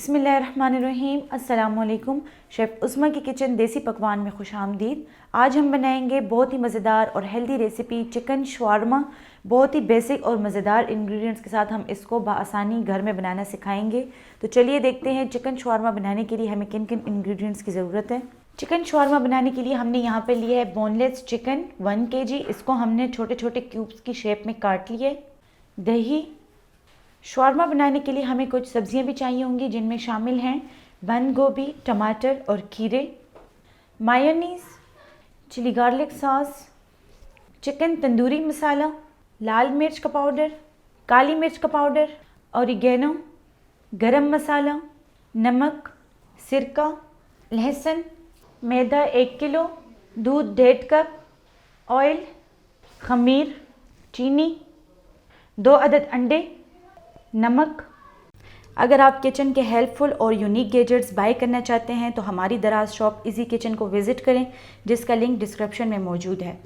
बिस्मिल्लाहिर्रहमानिर्रहीम। अस्सलामुअलैकुम। शेफ़ उस्मा की किचन देसी पकवान में खुश आमदीद। आज हम बनाएंगे बहुत ही मज़ेदार और हेल्दी रेसिपी चिकन शवारमा। बहुत ही बेसिक और मज़ेदार इंग्रेडिएंट्स के साथ हम इसको बआसानी घर में बनाना सिखाएंगे। तो चलिए देखते हैं चिकन शवारमा बनाने के लिए हमें किन किन इंग्रेडिएंट्स की ज़रूरत है। चिकन शवारमा बनाने के लिए हमने यहाँ पर लिया है बोनलेस चिकन 1 kg। इसको हमने छोटे छोटे क्यूब्स की शेप में काट लिए। दही। शवारमा बनाने के लिए हमें कुछ सब्जियां भी चाहिए होंगी, जिनमें शामिल हैं बंद गोभी, टमाटर और खीरे, mayonnaise, chilli garlic sauce, chicken tandoori masala, लाल मिर्च का पाउडर, काली मिर्च का पाउडर, ऑरिगेनो, गरम मसाला, नमक, सिरका, लहसुन, मैदा 1 किलो, दूध 1.5 कप, ऑयल, खमीर, चीनी, 2 अदद अंडे, नमक। अगर आप किचन के हेल्पफुल और यूनिक गैजेट्स बाय करना चाहते हैं तो हमारी दराज शॉप इजी किचन को विज़िट करें, जिसका लिंक डिस्क्रिप्शन में मौजूद है।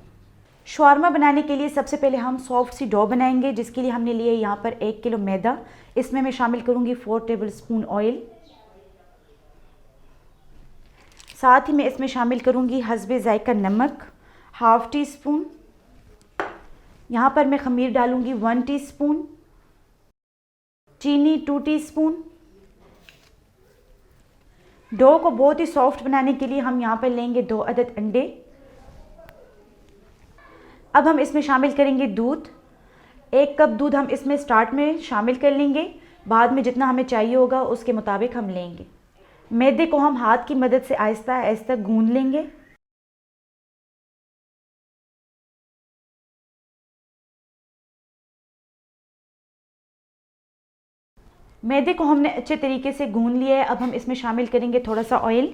शवारमा बनाने के लिए सबसे पहले हम सॉफ्ट सी डो बनाएंगे, जिसके लिए हमने लिए यहाँ पर 1 किलो मैदा। इसमें मैं शामिल करूँगी 4 टेबलस्पून ऑयल। साथ ही मैं इसमें शामिल करूँगी हस्बे ज़ायका नमक 1/2 टीस्पून। यहाँ पर मैं खमीर डालूँगी 1 टीस्पून, चीनी 2 टीस्पून। डो को बहुत ही सॉफ्ट बनाने के लिए हम यहाँ पर लेंगे 2 अदद अंडे। अब हम इसमें शामिल करेंगे दूध। 1 कप दूध हम इसमें स्टार्ट में शामिल कर लेंगे, बाद में जितना हमें चाहिए होगा उसके मुताबिक हम लेंगे। मैदे को हम हाथ की मदद से आहिस्ता आहिस्ता गूंद लेंगे। मैदे को हमने अच्छे तरीके से गूंद लिया है। अब हम इसमें शामिल करेंगे थोड़ा सा ऑयल।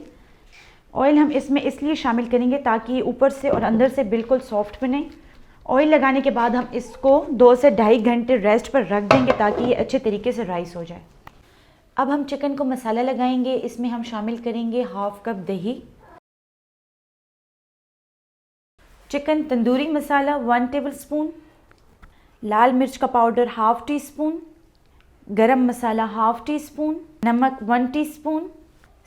ऑयल हम इसमें इसलिए शामिल करेंगे ताकि ऊपर से और अंदर से बिल्कुल सॉफ्ट बने। ऑयल लगाने के बाद हम इसको 2 से 2.5 घंटे रेस्ट पर रख देंगे ताकि ये अच्छे तरीके से राइस हो जाए। अब हम चिकन को मसाला लगाएंगे। इसमें हम शामिल करेंगे 1/2 कप दही, चिकन तंदूरी मसाला 1 टेबलस्पून, लाल मिर्च का पाउडर 1/2 टीस्पून, गरम मसाला 1/2 टीस्पून, नमक 1 टीस्पून,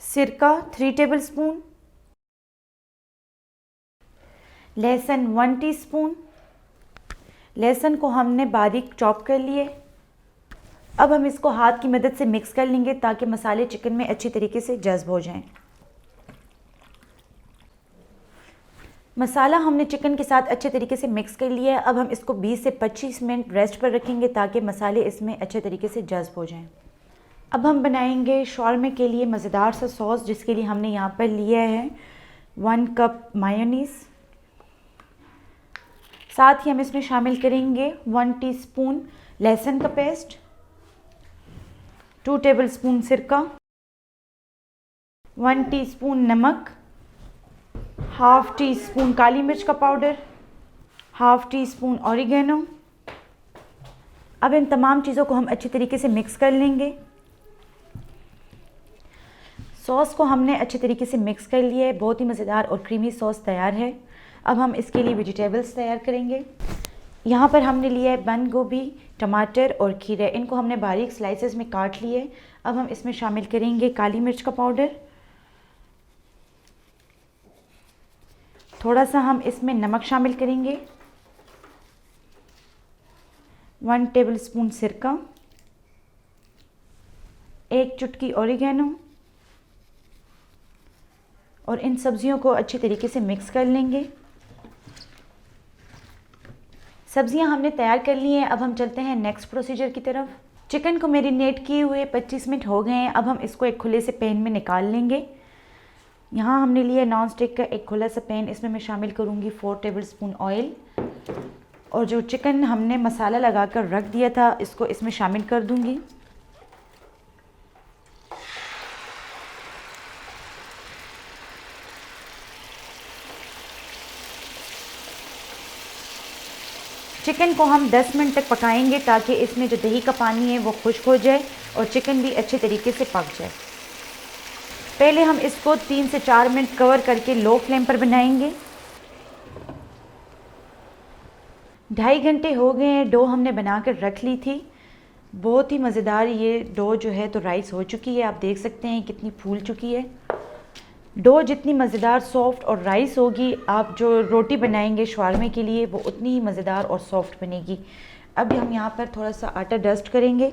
सिरका 3 टेबलस्पून, लहसुन 1 टीस्पून। लहसुन को हमने बारीक चॉप कर लिए। अब हम इसको हाथ की मदद से मिक्स कर लेंगे ताकि मसाले चिकन में अच्छी तरीके से जज्ब हो जाएं। मसाला हमने चिकन के साथ अच्छे तरीके से मिक्स कर लिया है। अब हम इसको 20 से 25 मिनट रेस्ट पर रखेंगे ताकि मसाले इसमें अच्छे तरीके से जज्ब हो जाएं। अब हम बनाएंगे शवारमे के लिए मज़ेदार सा सॉस, जिसके लिए हमने यहाँ पर लिया है 1 कप मायोनीज़। साथ ही हम इसमें शामिल करेंगे 1 टीस्पून लहसुन का पेस्ट, 2 टेबलस्पून सिरका, 1 टीस्पून नमक, 1/2 टीस्पून काली मिर्च का पाउडर, 1/2 टीस्पून ऑरिगेनो। अब इन तमाम चीज़ों को हम अच्छी तरीके से मिक्स कर लेंगे। सॉस को हमने अच्छे तरीके से मिक्स कर लिया है। बहुत ही मज़ेदार और क्रीमी सॉस तैयार है। अब हम इसके लिए वेजिटेबल्स तैयार करेंगे। यहाँ पर हमने लिया है बंद गोभी, टमाटर और खीरे। इनको हमने बारीक स्लाइसेस में काट लिए। अब हम इसमें शामिल करेंगे काली मिर्च का पाउडर, थोड़ा सा हम इसमें नमक शामिल करेंगे, 1 टेबलस्पून सिरका, 1 चुटकी ऑरिगेनो, और इन सब्जियों को अच्छी तरीके से मिक्स कर लेंगे। सब्जियां हमने तैयार कर ली हैं। अब हम चलते हैं नेक्स्ट प्रोसीजर की तरफ। चिकन को मैरिनेट किए हुए 25 मिनट हो गए हैं। अब हम इसको एक खुले से पैन में निकाल लेंगे। यहाँ हमने लिया नॉन स्टिक का एक खुला सा पैन। इसमें मैं शामिल करूँगी 4 टेबलस्पून ऑयल, और जो चिकन हमने मसाला लगाकर रख दिया था इसको इसमें शामिल कर दूँगी। चिकन को हम 10 मिनट तक पकाएंगे ताकि इसमें जो दही का पानी है वो खुश्क हो जाए और चिकन भी अच्छे तरीके से पक जाए। पहले हम इसको 3 से 4 मिनट कवर करके लो फ्लेम पर बनाएंगे। 2.5 घंटे हो गए हैं। डो हमने बना कर रख ली थी। बहुत ही मज़ेदार ये डो जो है तो राइस हो चुकी है। आप देख सकते हैं कितनी फूल चुकी है। डो जितनी मज़ेदार सॉफ्ट और राइस होगी, आप जो रोटी बनाएंगे शवारमे के लिए वो उतनी ही मज़ेदार और सॉफ्ट बनेगी। अब हम यहाँ पर थोड़ा सा आटा डस्ट करेंगे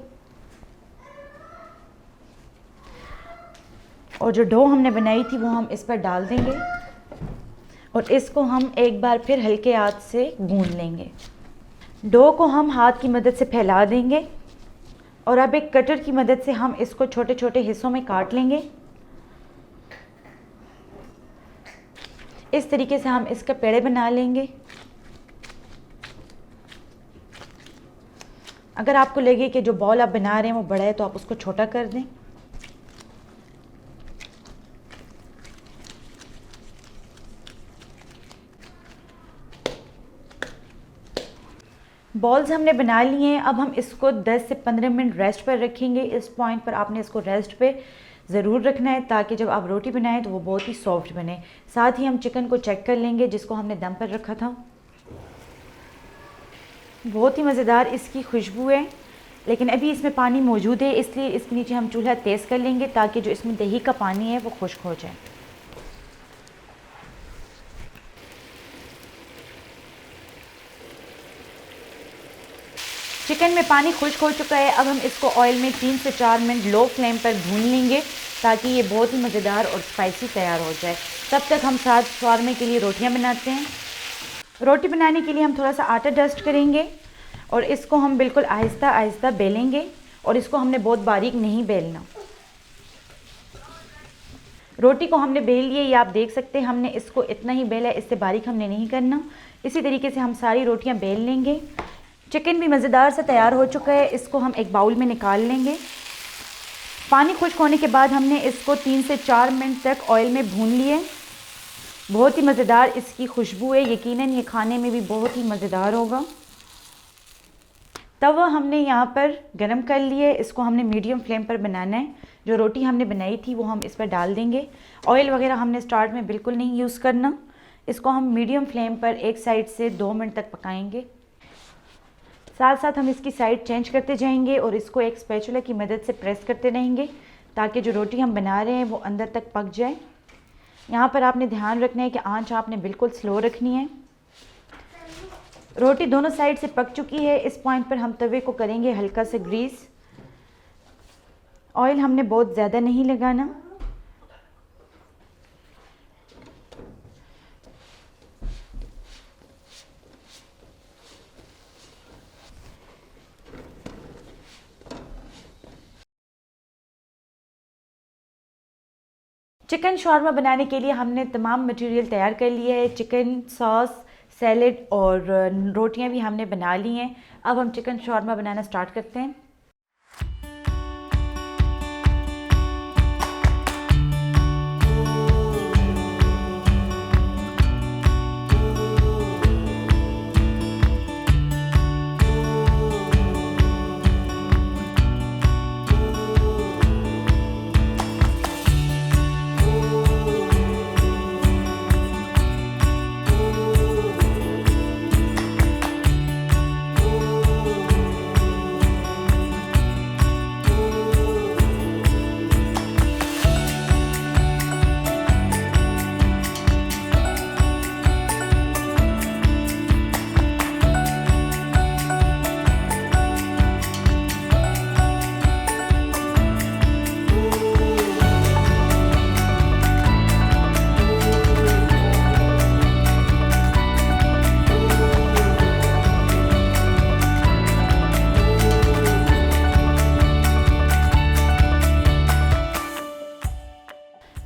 और जो डो हमने बनाई थी वो हम इस पर डाल देंगे और इसको हम एक बार फिर हल्के हाथ से गूंद लेंगे। डो को हम हाथ की मदद से फैला देंगे और अब एक कटर की मदद से हम इसको छोटे छोटे हिस्सों में काट लेंगे। इस तरीके से हम इसका पेड़े बना लेंगे। अगर आपको लगे कि जो बॉल आप बना रहे हैं वो बड़ा है तो आप उसको छोटा कर दें। बॉल्स हमने बना लिए हैं। अब हम इसको 10 से 15 मिनट रेस्ट पर रखेंगे। इस पॉइंट पर आपने इसको रेस्ट पे ज़रूर रखना है ताकि जब आप रोटी बनाएं तो वो बहुत ही सॉफ्ट बने। साथ ही हम चिकन को चेक कर लेंगे जिसको हमने दम पर रखा था। बहुत ही मज़ेदार इसकी खुशबू है, लेकिन अभी इसमें पानी मौजूद है, इसलिए इसके नीचे हम चूल्हा तेज़ कर लेंगे ताकि जो इसमें दही का पानी है वो खुश्क हो जाए। चिकन में पानी खुश्क हो चुका है। अब हम इसको ऑयल में 3 से 4 मिनट लो फ्लेम पर भून लेंगे ताकि ये बहुत ही मज़ेदार और स्पाइसी तैयार हो जाए। तब तक हम साथ शवारमे के लिए रोटियां बनाते हैं। रोटी बनाने के लिए हम थोड़ा सा आटा डस्ट करेंगे और इसको हम बिल्कुल आहिस्ता आहिस्ता बेलेंगे और इसको हमने बहुत बारीक नहीं बेलना। रोटी को हमने बेल लिया, ये आप देख सकते हैं। हमने इसको इतना ही बेला है, इससे बारीक हमने नहीं करना। इसी तरीके से हम सारी रोटियां बेल लेंगे। चिकन भी मज़ेदार से तैयार हो चुका है, इसको हम एक बाउल में निकाल लेंगे। पानी खुश्क होने के बाद हमने इसको 3 से 4 मिनट तक ऑयल में भून लिए। बहुत ही मज़ेदार इसकी खुशबू है, यकीनन ये खाने में भी बहुत ही मज़ेदार होगा। तवा हमने यहाँ पर गरम कर लिए, इसको हमने मीडियम फ्लेम पर बनाना है। जो रोटी हमने बनाई थी वो हम इस पर डाल देंगे। ऑयल वगैरह हमने स्टार्ट में बिल्कुल नहीं यूज़ करना। इसको हम मीडियम फ्लेम पर एक साइड से 2 मिनट तक पकाएंगे। साथ साथ हम इसकी साइड चेंज करते जाएंगे और इसको एक स्पैचुला की मदद से प्रेस करते रहेंगे ताकि जो रोटी हम बना रहे हैं वो अंदर तक पक जाए। यहाँ पर आपने ध्यान रखना है कि आंच आपने बिल्कुल स्लो रखनी है। रोटी दोनों साइड से पक चुकी है। इस पॉइंट पर हम तवे को करेंगे हल्का से ग्रीस। ऑयल हमने बहुत ज़्यादा नहीं लगाना। चिकन शॉर्मा बनाने के लिए हमने तमाम मटेरियल तैयार कर लिया है। चिकन, सॉस, सैलेड और रोटियां भी हमने बना ली हैं। अब हम चिकन शॉर्मा बनाना स्टार्ट करते हैं।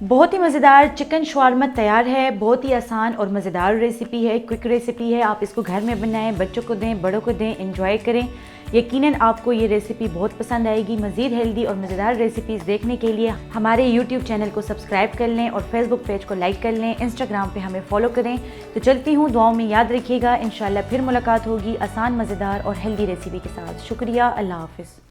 बहुत ही मज़ेदार चिकन शवारमा तैयार है। बहुत ही आसान और मज़ेदार रेसिपी है, क्विक रेसिपी है। आप इसको घर में बनाएं, बच्चों को दें, बड़ों को दें, एंजॉय करें। यकीनन आपको ये रेसिपी बहुत पसंद आएगी। मज़ीद हेल्दी और मज़ेदार रेसिपीज़ देखने के लिए हमारे यूट्यूब चैनल को सब्सक्राइब कर लें और फेसबुक पेज को लाइक कर लें। इंस्टाग्राम पे हमें फॉलो करें। तो चलती हूँ, दुआओं में याद रखिएगा। इंशाल्लाह फिर मुलाकात होगी आसान, मज़ेदार और हेल्दी रेसिपी के साथ। शुक्रिया, अल्लाह हाफ़िज़।